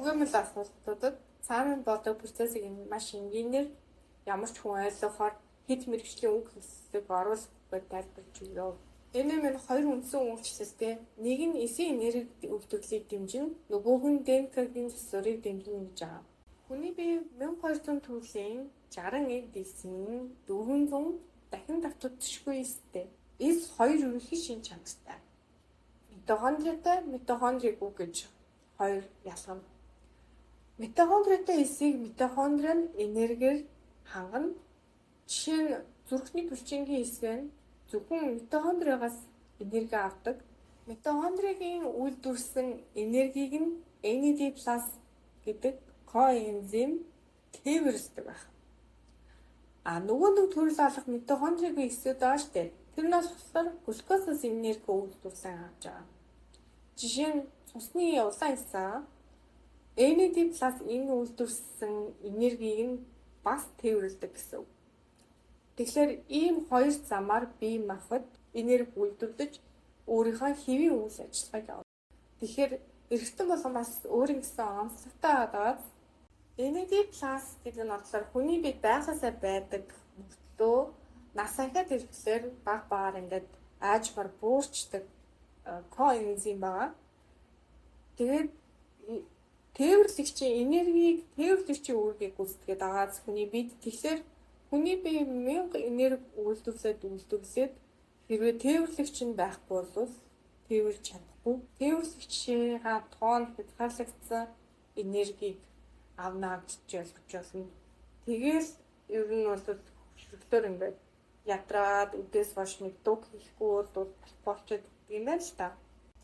Түгээмэл асуултуудад цаана бодог процессыг маш энгийнээр ямар ч хүн ойлгохоор хэд мэргэжлийн үг хэллэг оруулахгүй тайлбарж өгөө. Энэ минь хоёр үндсэн үйлчлэлтэй. Нэг нь эсийн энерги өвдөглийг дэмжин, нөгөөх нь ДНК-гийн засварыг дэмжин гэж байгаа. Хүний бие 1200 төрлийн 60 эд эсийн 400 дахин давтагдшгүй эстэй. Эс хоёр ерөнхий шин чанартай. Митохондриатай, митохондригүй гэж хоёр ялгана. Митохондриатай эсийг митохондри нь энергиэр хангана. Жишээ нь зүрхний булчингийн эс байна. Зөвхөн митохондригоос энерги авдаг. Митохондригийн үйлдвэрлэсэн энергийг нь NAD+ гэдэг коэнзим тээвэрлэдэг байна. Нөгөө нэг төрөл алах митохондригийн эсүүд байгаа шүү дээ. Тэр нь болохоор глюкозоос энерги үйлдвэрлэн авч байгаа. Жишээ нь цусны улаан эсээ NAD+ энэ үйлдвэрлэсэн энергийг нь бас тээвэрлэдэг гэсэн үг. Тэгэхээр ийм хоёр замаар бие махбод энерги үйлдвэрлэж өөрийнхөө хэвийн үйл ажиллагааг явуулдаг. Тэгэхээр эрэгтэн болгон бас өөрийн гэсэн онцлогтой байгаад NAD+ гэдэг нь болохоор хүний бие байхасаа байдаг мөртлөө нас ахад ирэхлээр баг багаар ингээд аажмаар буурчдаг коэнзим байгаа. Тэгээд тээвэрлэгчийн энергийг тээвэрлэгчийн үүргийг гүйцэтгээд байгаа хүний бид. Тэгэхээр хүний бие 1000 энерги үйлдвэрлээд хэрвээ тээвэрлэгч нь байхгүй бол тээвэрлж чадахгүй. Тээвэрлэгчийн тоон хязгаарлагдсан энергийг авнаа гэж ойлгож байна. Тэгэл ер нь бол хөвчлөлтөөр ингээд ядраад үдээс хойш нэг дуг хийхгүй бол болчиход юм байна л та.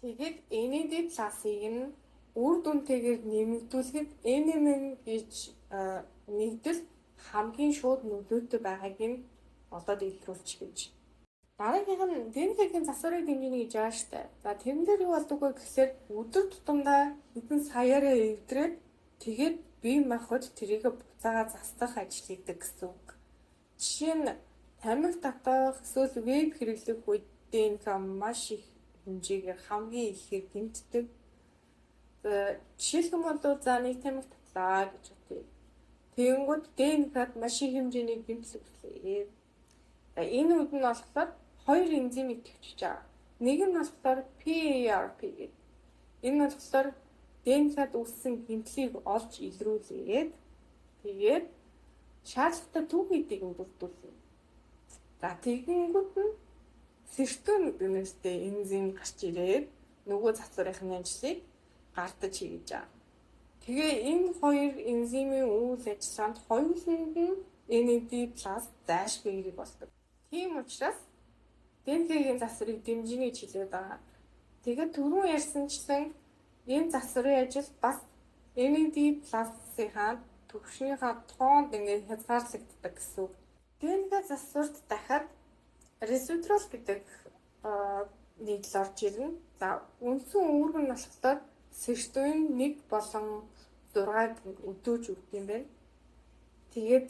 Тэгээд NAD+-ыг нь үр дүнтэйгээр нэмэгдүүлэхэд NMN гэж нэгдэл хамгийн шууд нөлөөтэй байгааг нь олоод илрүүлж гэж. Дараагийнх нь ДНК-гийн засварыг дэмжинэ гэж байгаа штэ. За тэрэн дээр юу болдог вэ гэхээр өдөр тутамдаа хэдэн саяараа эвдрээд тэгээд бие махбод тэрийг буцаага застах ажил хийдэг гэсэн үг. Жишээ нь тамхи татах эсвэл веб хэрэглэх үед ДНК маш их хэмжээгээр хамгийн ихээр гэмтдэг. Жишээлх юм бол за нэг тамхи татлаа гэж бодъё. Тэгэнгүүт ДНК-д маш их хэмжээний гэмтэл үүслээ. Энэ үед нь болохоор хоёр энзимийг төвчж байгаа. Нэг нь болохоор PARP гэдэг. Энэ нь болохоор ДНК-д үүссэн гэмтлийг олж илрүүлээд тэгээд шаардлагатай түүхийдийг бүрдүүлнэ. За тэгэнгүүт нь сертон гэдэг нэртэй энзим гарч ирээд нөгөө засварын ажлыг гартаж хийж байгаа. Тэгээ энэ хоёр энзимийн үйл ажиллагаанд хоёуланд нь NAD+ зайлшгүй хэрэг болдог. Тийм учраас ДНК-гийн засварыг дэмжинэ гэж хэлээд байгаа. Тэгээд түрүүн ярьсанчлан энэ засварын ажил бас NAD+-ийн төвшинийхээ тоонд ингээд хязгаарлагддаг гэсэн үг. ДНК засварт дахиад ресвератрол гэдэг нийтлэл орж ирнэ. За үндсэн үүрэг нь болохоор сертоин 1 болон 6-г өдөөж өгд юм байна. Тэгээд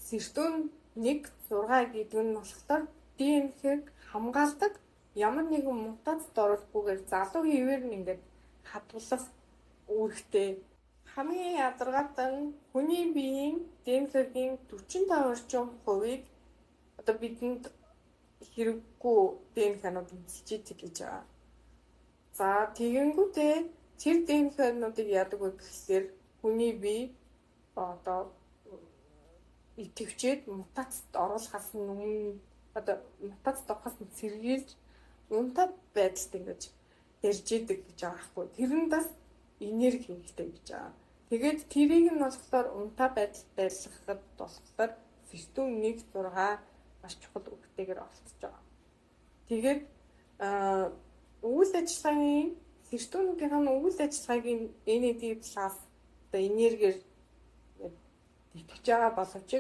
сертоин 1 6 гэдэг нь болохоор ДНК-г хамгаалдаг ямар нэгэн мутацид оруулахгүйгээр залуу хэвээр нь ингээд хадгалах үүрэгтэй. Хамгийн ядаргаатай нь хүний биеийн ДНК-гийн 45 орчим хувийг одоо бидэнд хэрэггүй ДНК-нууд эзэлж идэг гэж байгаа. За тэгэнгүүтээ тэр ДНК-нуудыг яадаг вэ гэхээр хүний бие одоо идэвчээд мутацид оруулахаас өмнө одоо мутацид орохоос сэргийлж унтаа байдалд ингэж ярьж идэг гэж байгаа байхгүй. Тэр нь бас энерги хэрэгтэй гэж байгаа. Тэгээд тэрийг нь болохоор унтаа байдалд байлгахад болохоор сертон 1 6 маш чухал үгтэйгээр оролцож байгаа. Тэгээд үйл ажиллагааны сертонуудын үйл ажиллагааг NAD+ одоо энергиэр итгэж байгаа боловч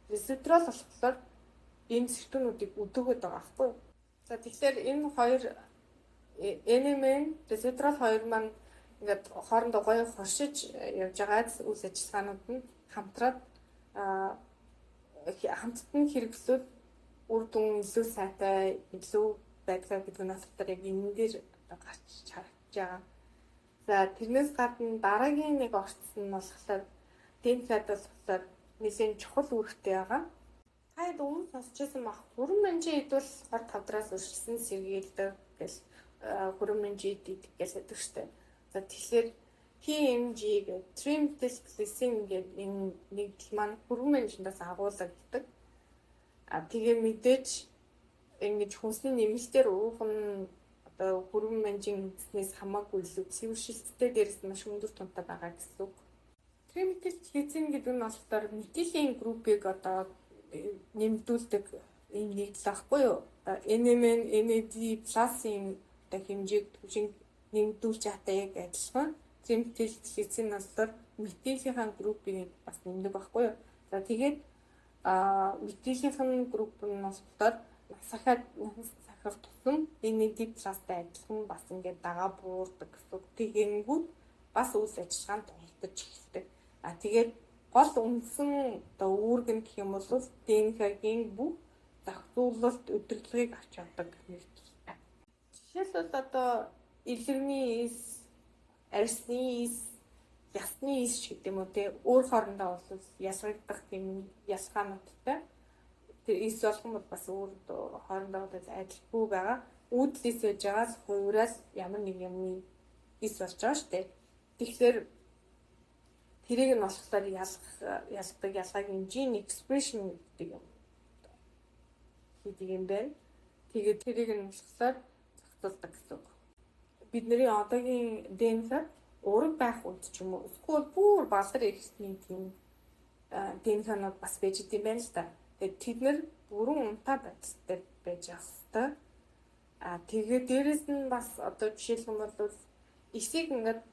ресвератрол болохоор энэ сертонуудыг өдөөгд байгаа байхгүй. За тэгэхээр энэ хоёр NMN ресвератрол хоёр маань ингээд хоорондоо гоё хоршиж явж байгаа үйл ажиллагаанууд нь хамтраад хамтд нь хэрэглүүл үр дүн илүү сайтай илүү байдгаа гэдэг нь болохоор яг энэ дээр гарч харагдаж байгаа. За тэрнээс гадна дараагийн нэг орцсон нь болохоор ДНК-д болохоор нэлийн чухал үүрэгтэй байгаа. Таад өмнө сонсчихсан баг хүрэн манжийн ид бол 25 дараас өршөлсөн сэргийлдэг гэж хүрэн манжийн ид гэж хэлдэг штэ. За тэгэхээр TMG гэдэг trimethylglycine гэдэг энэ нэгдэл маань хүрэн манжиндаас агуулдаг. Тэгээ мэдээж ингэж хүнсний нэмэлтээр уух нь одоо хүрэн манжийн эзнээс хамаагүй илүү цэвэршилттэй дээрээс маш өндөр тунтай байгаа гэсэн үг. Trimethylglycine гэдэг нь болохоор метилийн группийг одоо нэмдүүлдэг энэ нэгдэл ахгүй юу? NMN, NAD+ одоо хэмжээг түвшин нэмдүүлж чадаа яг адилхан. Trimethylglycine болохоор метилийн группийг бас нэмдэг байхгүй юу? За тэгээд метилийн групп нь болохоор сахар тусам NAD+-тай адилхан бас ингээд дагаа буурдаг гэсэн. Тэгэнгүүт бас үйл ажиллагаанд оролцож эхэлдэг. Тэгээд гол үндсэн одоо үүрэг нь гэх юм бол ДНК-гийн бүх зохицуулалт удирдлагыг авч явдаг нэг. Жишээлбэл одоо илэрний ис, арсны ис, ясны ис гэдэг юм уу те өөр хоорондоо бол ялгагдах юм ялгаануудтай. Тэр ис болгон бас өөр хоорондоо адилгүй байгаа. Үүдлээс яж байгаас хувираас ямар нэг юмны ис болж байгаа шүү дээ. Тэгэхээр тэрийг нь болохоор ялгадаг ялгаагийн gene expression гэдэг юм. Хийдэг юм байна. Тэгээд тэрийг нь болохоор зохицуулдаг гэсэн үг. Бидний одоогийн ДНК ураг байх үед ч юм уу эсвэл бүр балдар ихсний тийм ДНК-нууд бас байж идэм байна л да. Тэгээд тэд нэр бүрэн унтаа байдалтай байж байгаа хэвээр. Тэгээд дээрэс нь бас одоо жишээлбэл бол эсийг ингээд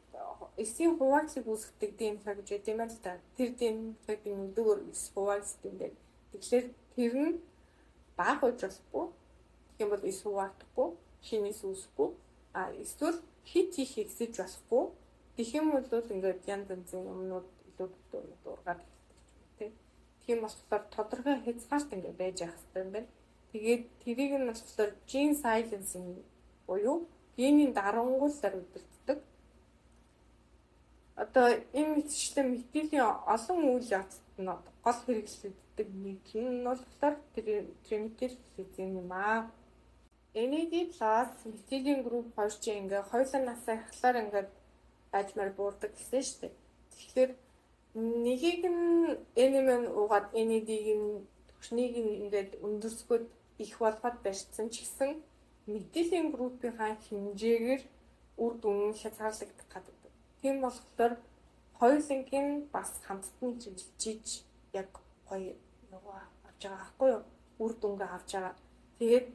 эсийн хуваалцыг үүсгдэг ДНК гэж байт юм л да. Тэр ДНК-ийн нэгдүгээр эс хуваалцдаг юм байна. Тэгэхээр тэр нь бага байж болохгүй. Тэгэх юм бол эс хуваагдахгүй, шинээс үүсэхгүй. Эсвэл хит их ихсэж болохгүй. Тэгэх юм бол ингээд янз янзын юмнууд илүү дургаад ирдэг тийм. Тийм болохоор тодорхой хязгаарт ингээд байж ах хэрэгтэй юм байна. Тэгээд тэрийг нь болохоор gene silencing буюу генийн дарангуулаар удирддаг. Одоо энэ мэтчлэн метилийн олон үйл явцад нь гол хэрэглэгддэг нэг нь болохоор trimethylglycine юм аа. NAD+ метилийн групп хоёр чинь ингээ хоёулаа насаа ахлаар ингээ ажмаар буурдаг гэсэн шүү дээ. Тэгэхээр нэгийг нь NMN уугаад NAD-ийн түвшнийг ингээд өндөрсгöd их болгоод барьцсан ч гэсэн метилийн группийн хэмжээгээр үр дүн хязгаарлагдах гэдэг. Тийм болохоор хоёулангийн бас хамтдан чиглэж яг гоё нөгөө авч байгаа байхгүй юу? Үр дүнгээ авч байгаа. Тэгээд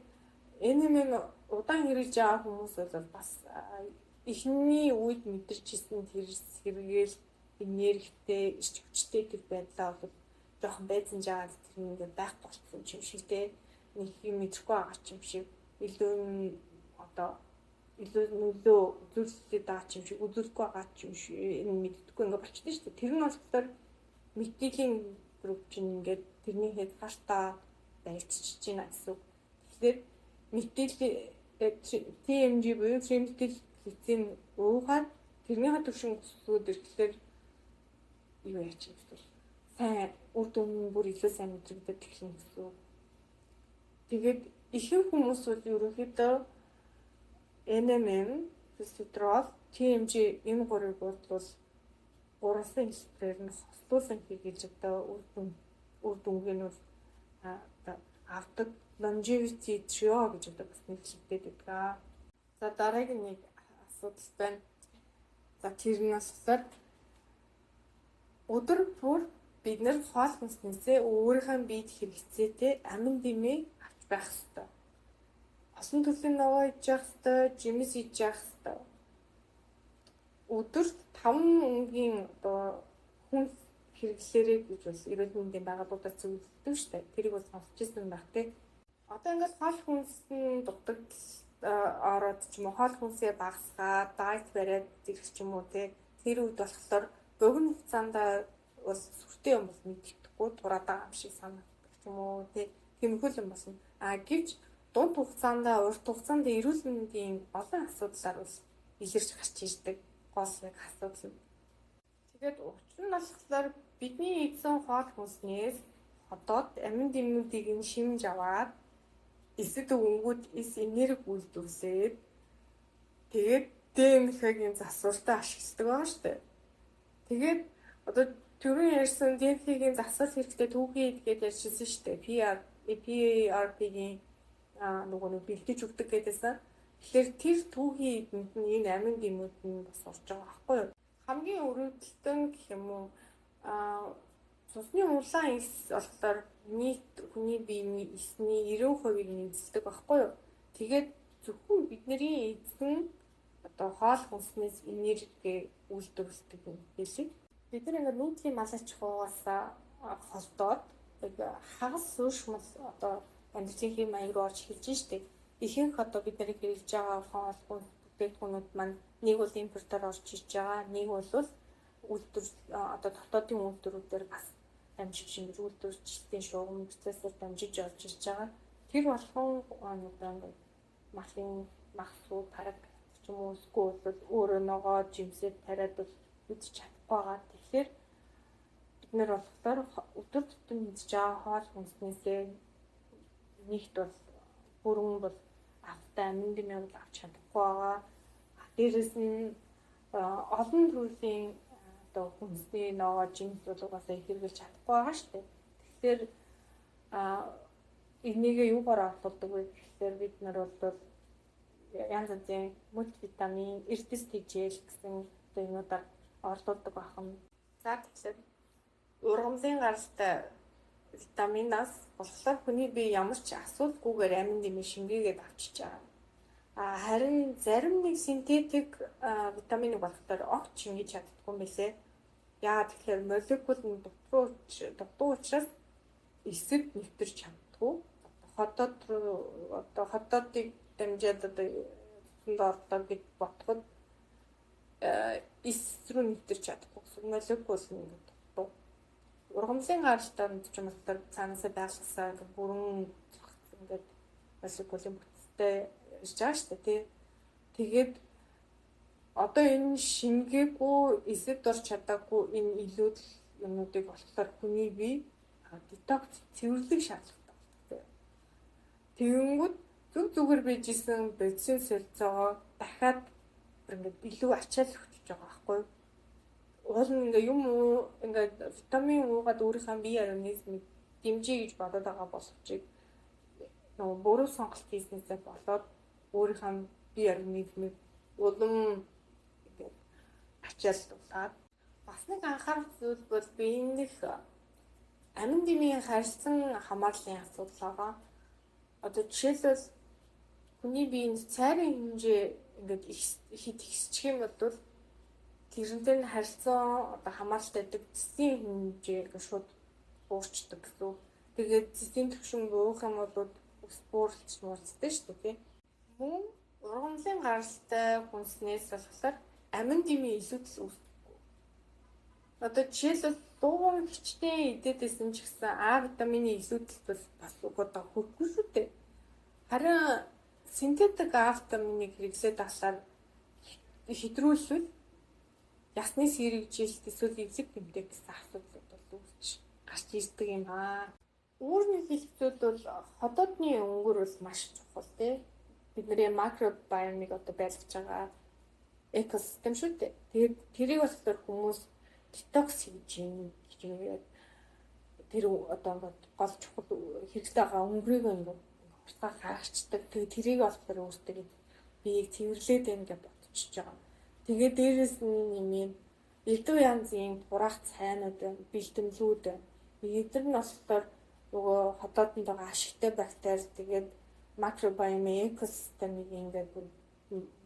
NMN удаан хэрэгж байгаа хүмүүс бол бас эхний үед мэдэрчсэн тэр сэргээл энергитэй, ич хүчтэй тэр байдлаа бол жоохон байцсан жагаад тэр ингээд байх болчихсон юм шиг те. Нэг юм мэдрэхгүй байгаа юм шиг илүү одоо илүү нөлөө үзүүлэлтэд байгаа юм шиг үзүүлэхгүй байгаа юм шиг энэ мэддэггүй ингээд болчихсон шүү дээ. Тэр нь болохоор метилийн групп чинь ингээд тэрний хязгаартаа байлцчихж байна гэсэн. Тэгэхээр метил TMG буюу trimethylglycine уугаад тэрнийхээ түвшин өсгөөд ирэхлээр юу яач юм бэ? Сайн үр дүн бүр илүү сайн мэдрэгдэж эхэлнэ гэсэн. Тэгээд ихэнх хүмүүс бол ерөнхийдөө NMN, Resveratrol, TMG энэ гурыг бол гурван хэлбэрээр нь хослуулсан хийж одоо үр дүнгийн нь авдаг longevity trio гэж одоо бас нэрлэгдээд байдаг. За дараагийн нэг асуудал байна. За тэр нь болохоор өдөр бүр бид нэр хоол хүнснээсээ өөрийнхөө биед хэрэгцээтэй амин дэмээ авч байх хэрэгтэй. Олон төрлийн наваа идж явах хэрэгтэй, жимс идж явах хэрэгтэй. Өдөрт 5 өнгийн одоо хүнс хэрэглээрэй гэж бас эрүүл мэндийн байгууллагууд зөвлөдөг шүү дээ. Тэрийг бас сонсч ирсэн байх тий. Одоо ингээд хоол хүнсний дутагдал ороод ч юм уу хоол хүнсээ багасгаад дайет бариад ирэх ч юм уу тий. Тэр үед болохоор богино хугацаанд бол сүртэй юм бол мэддэхгүй дураад байгаа юм шиг санагддаг ч юм уу тий. Тэмхэл юм болсон. Гэвч дунд хугацаанд урт хугацаанд эрүүл мэндийн олон асуудлаар бол илэрч гарч ирдэг. гол нэг асуудал. Тэгээд учир нь болохоор бидний эзэн хоол хүнснээс хотод амин дэмнүүдийг нь шимж аваад эсэд өнгөд эс энерги үйлдвэрлээд тэгээд ДНХ-гийн засвартай ашигладаг байгаа шүү дээ. Тэгээд одоо түрүүн ярьсан ДНХ-гийн засвар хэрэгтэй түүхий гэдгээд ярьжсэн шүү дээ. PRP-гийн нөгөө нэг бэлдэж өгдөг гэдээсэн. Тэгэхээр тэр түүхий эдэнд нь энэ амин дэмнүүд нь бас орж байгаа байхгүй юу? Хамгийн өрөвдөлтөн гэх юм уу цусны улаан эс болохоор нийт хүний биений эсний 90%-ийг нэмэлтдэг байхгүй юу? Тэгээд зөвхөн бидний эзэн одоо хоол хүнснээс энерги үйлдвэрлэдэг юм хэлээ. Бид нар ингээд нүүдлийн малч хуугаас холдоод хагас суушмал одоо амьдралын маяг руу орж эхэлж штеп. Ихэнх одоо бид нарыг хэрэглэж байгаа хоол хүнс бүтээгдэхүүнүүд маань нэг бол импортоор орж иж байгаа, нэг бол үйлдвэр одоо дотоодын үйлдвэрүүдээр бас амжиж шингэж үйлдвэрчдийн шугам процессор дамжиж орж иж байгаа. Тэр болгон одоо машин махсуу тараг ч юм уу эсвэл өөрөө ногоо жимсэд тариад бол үдчих чадахгүй байгаа. Тэгэхээр бид нэр болохоор өдөр тутам мэдж байгаа хоол хүнснээсээ нэгт бол бүрэн бол автаа амин дэмээ бол авч чадахгүй байгаа. Дээрээс нь олон төрлийн одоо хүнсний ногоо жимс бол угаасаа хэрэгжилж чадахгүй байгаа шүү дээ. Тэгэхээр энийгээ юугаар орлуулдаг вэ гэхээр бид нар бол янз бүрийн мультивитамин, эрдэс тэжээл гэсэн юмудаар орлуулдаг байна. За тэгэхээр ургамлын гаралтай витаминаас болохоор хүний бие ямар ч асуудалгүйгээр амин дэмээ шингээгээд авчиж байгаа. Харин зарим нэг синтетик витаминыг болохоор огт шингээж чаддаггүй юм билээ. Яагаад тэгэхээр молекул нь дутуу учраас эсэд нэвтэрч чаддаггүй. Хотоодыг дамжаад одоо ордог гэж ботход эс рүү нэвтэрч чадахгүй гэсэн молекул нь дутуу. Ургамлын гаралтай ч юм уу цаанаасаа байгалсаа ингээд бүрэн зогцсон ингээд молекулын бүтцтэй ирж байгаа шүү дээ. Тэгээд одоо энэ шингээгүй эсэд орч чадаагүй энэ илүүдл юмнуудыг болохоор хүний бие детокс цэвэрлэх шаардлагатай болдог. Тэгэнгүүт зүгээр bijсэн бодисын солилцоогоо дахиад ингээд илүү ачаал өгч байгаа байхгүй юу? Уул нь ингээ юм уу ингээд витамин уугаад өөрийнхөө бие организмыг дэмжиж гэж бодоод байгаа боловч нөгөө буруу сонголт хийснээсээ болоод өөрийнхөө бие организмыг улам ингээд ачааллуулаад бас нэг анхаарах зүйл бол биенийх амин дэмийн харилцан хамаарлын асуудал байгаа. Одоо жишээлбэл хүний биеийн цайрын хэмжээ ингээд хит ихсчих юм бол тэрнтэй нь харилцан одоо хамааралтай байдаг цэсийн хэмжээ ингээд шууд буурчдаг гэсэн. Тэгээд цэсийн түвшин буух юм бол ус бууралж муурцдаг шүү дээ. Мөн ургамлын гаралтай хүнснээс болохоор амин дэмийн илүүдэл үүсдэг. Одоо жишээлбэл дууган хичнээн идэдсэн ч гэсэн А витамины илүүдэл бол бас одоо хөрөхгүй шүү дээ. Харин синтетик А витаминыг хэрэглээд таслаар хэтрүүлвэл ясны сэргийлэлт эсвэл эвлэг гэмтэй гэсэн асуудлууд бол гарч ирдэг юм аа. Өөрөөр хэлбэл бол хотоодны өнгөр бол маш чухал тий. Бидний макробиомыг одоо байлгаж байгаа экосистем шүү дээ. Тэгээд тэрийг болохоор хүмүүс детокс хийж юм гэж яриад тэр одоо гол чухал хэрэгтэй байгаа өнгөрийг ингээд утгаа хаагчдаг. Тэгээд тэрийг болохоор өөртөө биеийг цэвэрлээд байна гэж бодчихж байгаа. Тэгээд дээрэс нь юм элдв янзын бураах цайнууд бэлтэмлүүд эдгээр нь болохоор нөгөө хотоодонд байгаа ашигтай бактери тэгээд макробиом экосистемийг ингээд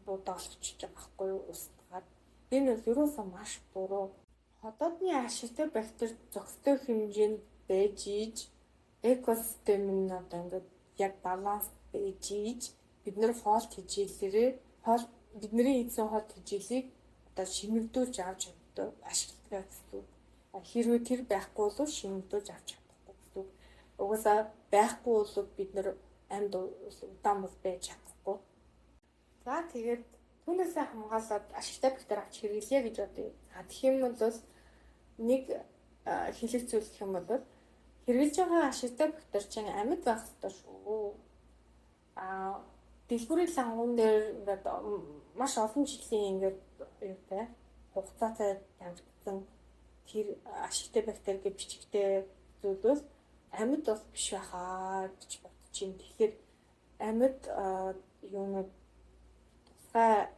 бодоолчихж байгаа байхгүй юу устгаад. Энэ бол ерөөсөө маш буруу. Хотоодны ашигтай бактери зохистой хэмжээнд байж ийж экосистем нь одоо ингээд яг баланс байж ийж бид нэр хоол тэжээлэрээ бидний эзэн хоол тэжээлийг одоо шимэгдүүлж авч чаддаг ашигладаг гэсэн. Хэрвээ тэр байхгүй бол шимэгдүүлж авч чадахгүй гэсэн. Угаасаа байхгүй бол бид нэр амьд удаан бол байж чадахгүй. За тэгээд Түүнээсээ хамгаалаад ашигтай бактери авч хэрэглэе гэж бодъё. Тэгэх юм бол нэг хэлэх зүйл гэх юм бол хэрэглэж байгаа ашигтай бактери чинь амьд байх ёстой шүү. Дэлгүүрийн лангуун дээр ингээд маш олон жилийн ингээд юутай хугацаатай явагдсан тэр ашигтай бактери гэж бичигтэй зүйлс амьд бол биш байхаа гэж бодож юм. Тэгэхээр амьд юунууд тусгай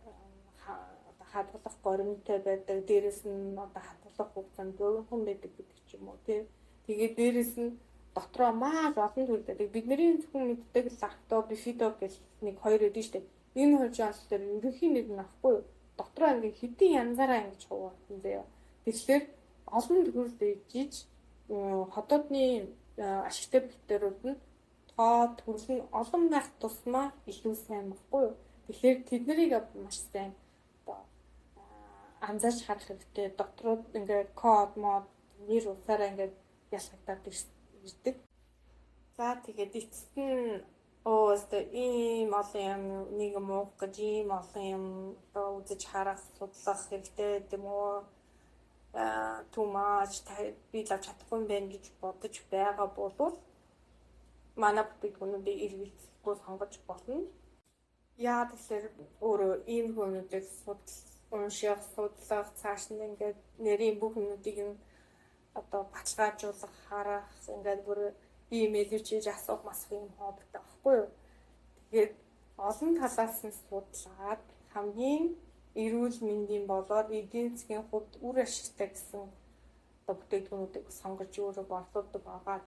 хадгалах горимтой байдаг. Дээрэс нь одоо хадгалах хугацаанд бөөнхөн байдаг гэдэг ч юм уу тий. Тэгээд дээрэс нь дотроо маш олон төр байдаг. Бидний зөвхөн мэддэг лакто, бифидо гэж нэг хоёр эдэн штэ. Энэ хоёр жанр дээр ерөнхийн нэг нь авахгүй юу? Дотроо ингээ хэдийн янзаараа ингэж хуваасан заяа. Тэгэхээр олон төрөлд ижиж хотоодны ашигтай бактериуд нь тоо төрөл нь олон байх тусмаа илүү сайн баггүй юу? Тэгэхээр тэднийг маш сайн анзаарч харах хэрэгтэй. Докторууд ингээ код мод нэр усаараа ингээ ялгагдаад ирдэг. За тэгээд эцэст нь өстө ийм олон юм нэг муух гэж ийм олон юм одоо үзэж харах судлах хэрэгтэй юм уу? Too much би лав чадахгүй юм байна гэж бодож байгаа бол манай бүтээгдэхүүнүүдийг эргэлзэхгүй сонгож болно. Яа тэгэхээр өөрөө ийм хүмүүдийг унших, судлах, цааш нь ингээд нэрийн бүх юмнуудыг одоо баталгаажуулах, харах, ингээд бүр имэйл хийж асуух масах юм хоббитой байхгүй юу? Тэгээд олон талаас нь судлаад хамгийн эрүүл мэндийн болоод эдийн засгийн хувьд үр ашигтай гэсэн одоо бүтээгдэхүүнүүдийг сонгож өөрөө борлуулдаг байгаа.